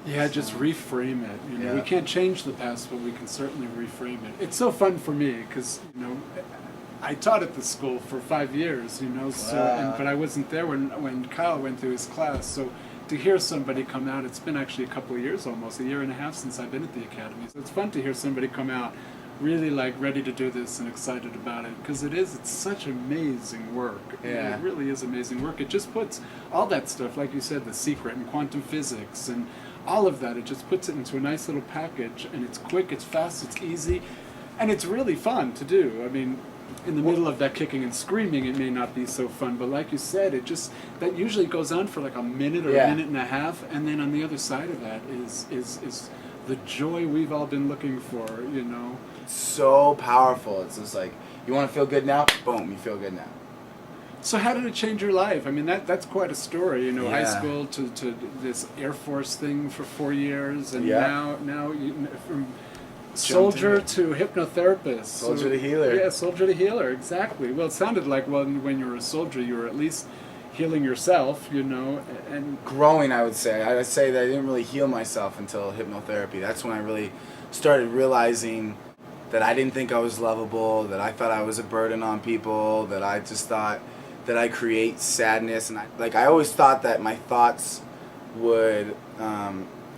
Yeah, just reframe it. You know, Yeah. we can't change the past, but we can certainly reframe it. It's so fun for me because, you know, I taught at the school for 5 years, you know, so but I wasn't there when Kyle went through his class. So to hear somebody come out, it's been actually a couple of years, almost a year and a half since I've been at the academy. So it's fun to hear somebody come out really like ready to do this and excited about it because it's such amazing work. Yeah. It really is amazing work. It just puts all that stuff, like you said, the secret and quantum physics and all of that, it just puts it into a nice little package, and it's quick, it's fast, it's easy, and it's really fun to do. I mean, in the middle of that kicking and screaming, it may not be so fun, but like you said, that usually goes on for like a minute or a minute and a half, and then on the other side of that is the joy we've all been looking for, you know. So powerful. It's just like, you want to feel good now? Boom, you feel good now. So how did it change your life? I mean, that's quite a story, you know, Yeah. high school to this Air Force thing for 4 years, and Yeah. now you, from soldier to hypnotherapist. Soldier to healer. Yeah, soldier to healer, exactly. Well, it sounded like when you were a soldier, you were at least healing yourself, you know, and Growing, I would say. I would say that I didn't really heal myself until hypnotherapy. That's when I really started realizing that I didn't think I was lovable, that I thought I was a burden on people, that I just thought that I create sadness, and I always thought that my thoughts would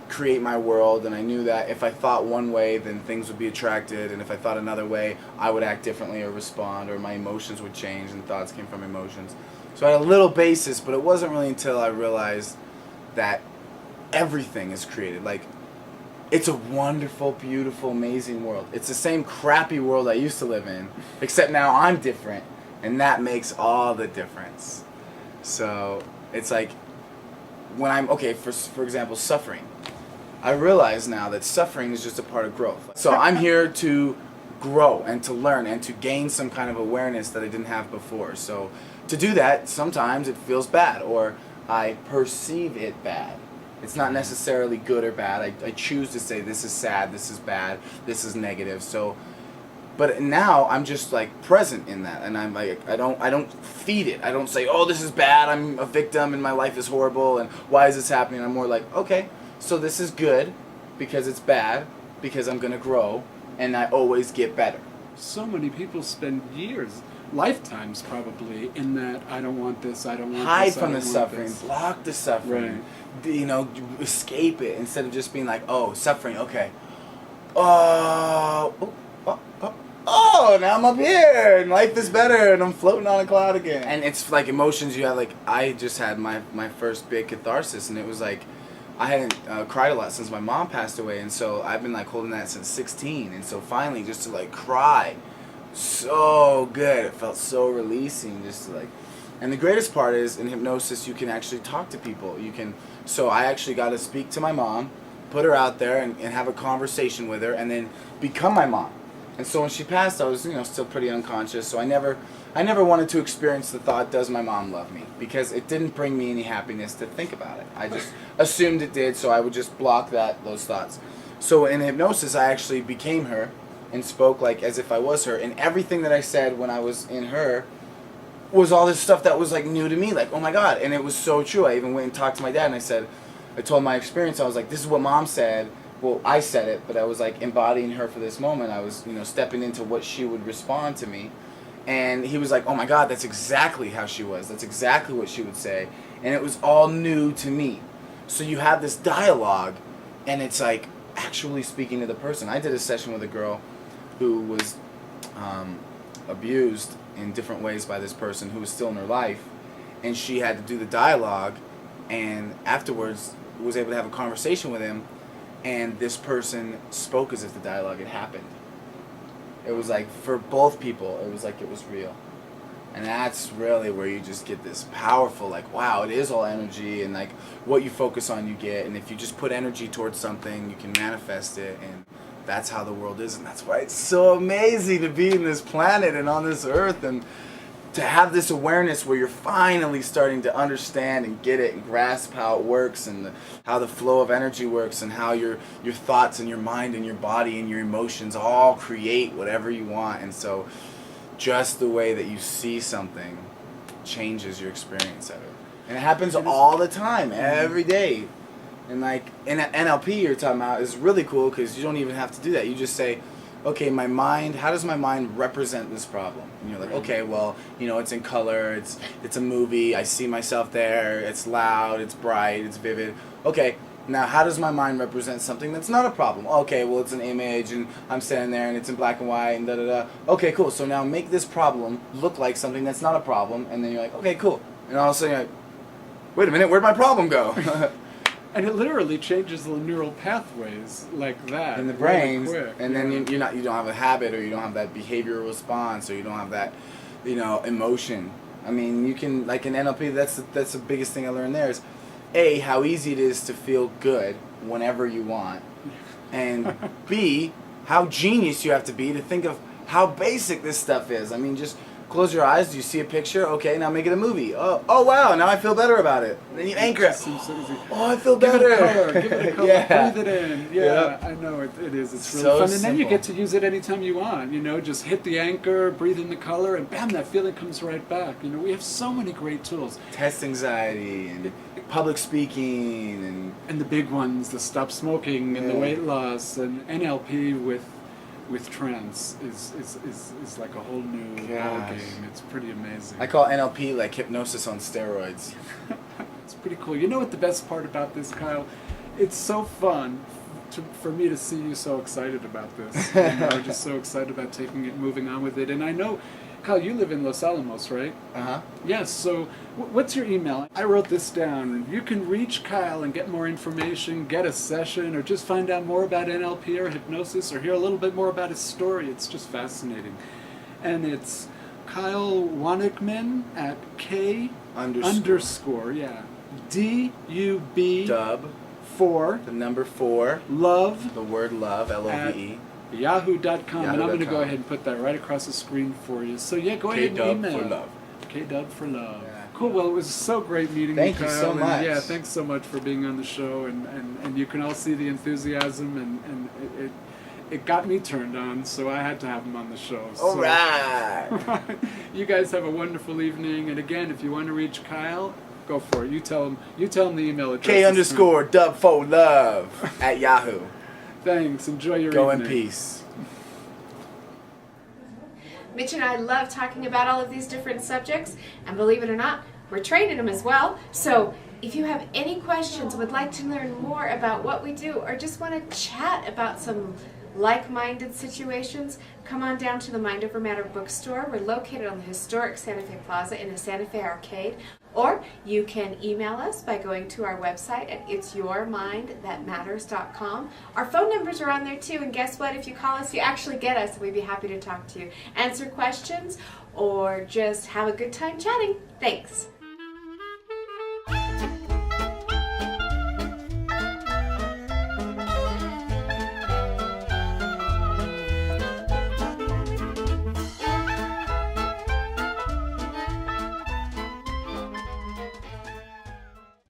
create my world, and I knew that if I thought one way, then things would be attracted, and if I thought another way, I would act differently or respond, or my emotions would change, and thoughts came from emotions. So I had a little basis, but it wasn't really until I realized that everything is created. Like, it's a wonderful, beautiful, amazing world. It's the same crappy world I used to live in, except now I'm different. And that makes all the difference. So it's like when I'm, okay, for example, suffering. I realize now that suffering is just a part of growth. So I'm here to grow and to learn and to gain some kind of awareness that I didn't have before. So to do that, sometimes it feels bad, or I perceive it bad. It's not necessarily good or bad. I choose to say this is sad, this is bad, this is negative. So, but now I'm just like present in that, and I'm like, I don't feed it. I don't say, oh, this is bad, I'm a victim and my life is horrible and why is this happening? I'm more like, okay, so this is good because it's bad, because I'm gonna grow, and I always get better. so many people spend years, lifetimes probably, in that I don't want this, I don't want Hide this, I from the don't want suffering, this. block the suffering, you know, escape it instead of just being like, oh, suffering, okay. Oh, now I'm up here and life is better and I'm floating on a cloud again. And it's like emotions you have, like I just had my first big catharsis, and it was like I hadn't cried a lot since my mom passed away, and so I've been like holding that since 16, and so finally just to like cry, so good. It felt so releasing just to like, and the greatest part is in hypnosis you can actually talk to people. You can, so I actually got to speak to my mom, put her out there and have a conversation with her, and then become my mom. And so when she passed, I was, you know, still pretty unconscious. So I never wanted to experience the thought, does my mom love me? Because it didn't bring me any happiness to think about it. I just assumed it did, so I would just block those thoughts. So in hypnosis, I actually became her and spoke like as if I was her. And everything that I said when I was in her was all this stuff that was like new to me, like, oh my God. And it was so true. I even went and talked to my dad, and I told my experience. I was like, this is what mom said. Well, I said it, but I was like embodying her for this moment. I was, you know, stepping into what she would respond to me. And he was like, oh my God, that's exactly how she was. That's exactly what she would say. And it was all new to me. So you have this dialogue, and it's like actually speaking to the person. I did a session with a girl who was abused in different ways by this person who was still in her life. And she had to do the dialogue, and afterwards was able to have a conversation with him. And this person spoke as if the dialogue had happened. It was like, for both people, it was like it was real. And that's really where you just get this powerful, like, wow, it is all energy, and like what you focus on you get, and if you just put energy towards something, you can manifest it, and that's how the world is. And that's why it's so amazing to be in this planet and on this earth, and to have this awareness where you're finally starting to understand and get it and grasp how it works, and how the flow of energy works, and how your thoughts and your mind and your body and your emotions all create whatever you want. And so just the way that you see something changes your experience of it. And it happens all the time, every day. And like in NLP you're talking about is really cool because you don't even have to do that. You just say, okay, my mind, how does my mind represent this problem? And you're like, okay, well, you know, it's in color, it's a movie, I see myself there, it's loud, it's bright, it's vivid. Okay, now how does my mind represent something that's not a problem? Okay, well, it's an image and I'm standing there and it's in black and white and da-da-da. Okay, cool, so now make this problem look like something that's not a problem, and then you're like, okay, cool. And all of a sudden you're like, wait a minute, where'd my problem go? And it literally changes the neural pathways like that in the brains, really quick. and then you don't have a habit, or you don't have that behavioral response, or you don't have that, you know, emotion. I mean, you can, like in NLP, that's the biggest thing I learned there is, A, how easy it is to feel good whenever you want, and B, how genius you have to be to think of how basic this stuff is. I mean, just close your eyes. Do you see a picture? Okay, now make it a movie. Oh wow! Now I feel better about it. Then you anchor it. Oh, I feel better. Give it a color. Give it a color. Yeah. Breathe it in. Yeah, I know it is. It's really So fun, and then you simple. get to use it anytime you want. You know, just hit the anchor, breathe in the color, and bam, that feeling comes right back. You know, we have so many great tools. Test anxiety and public speaking And the big ones, the stop smoking and the weight loss, and NLP with trance is like a whole new ball Gosh. game. It's pretty amazing. I call NLP like hypnosis on steroids. It's pretty cool. You know what the best part about this, Kyle? It's so fun for me to see you so excited about this. You know, just so excited about taking it, moving on with it. And I know, Kyle, you live in Los Alamos, right? Uh-huh. Yes, so what's your email? I wrote this down. You can reach Kyle and get more information, get a session, or just find out more about NLP or hypnosis, or hear a little bit more about his story. It's just fascinating. And it's Kyle Wannigman at K underscore, yeah. D-U-B Dub. 4 The number 4. love The word love. L-O-V-E. yahoo.com, and I'm going to go Yahoo.com. ahead and put that right across the screen for you. So yeah, go ahead and email. K-Dub for love. K-Dub for love. Yeah. Cool. Well, it was so great meeting Thank you, you Kyle. so and much. yeah, thanks so much for being on the show, and you can all see the enthusiasm, and it got me turned on, so I had to have him on the show. All right. You guys have a wonderful evening, and again, if you want to reach Kyle, go for it. You tell him the email address. K underscore dub for love at Yahoo. Thanks. Enjoy your Go evening. in peace. Mitch and I love talking about all of these different subjects, and believe it or not, we're trained in them as well. So if you have any questions, would like to learn more about what we do, or just want to chat about some like-minded situations, come on down to the Mind Over Matter bookstore. We're located on the historic Santa Fe Plaza in the Santa Fe Arcade. Or you can email us by going to our website at itsyourmindthatmatters.com. Our phone numbers are on there too, and guess what? If you call us, you actually get us, and we'd be happy to talk to you, answer questions, or just have a good time chatting. Thanks.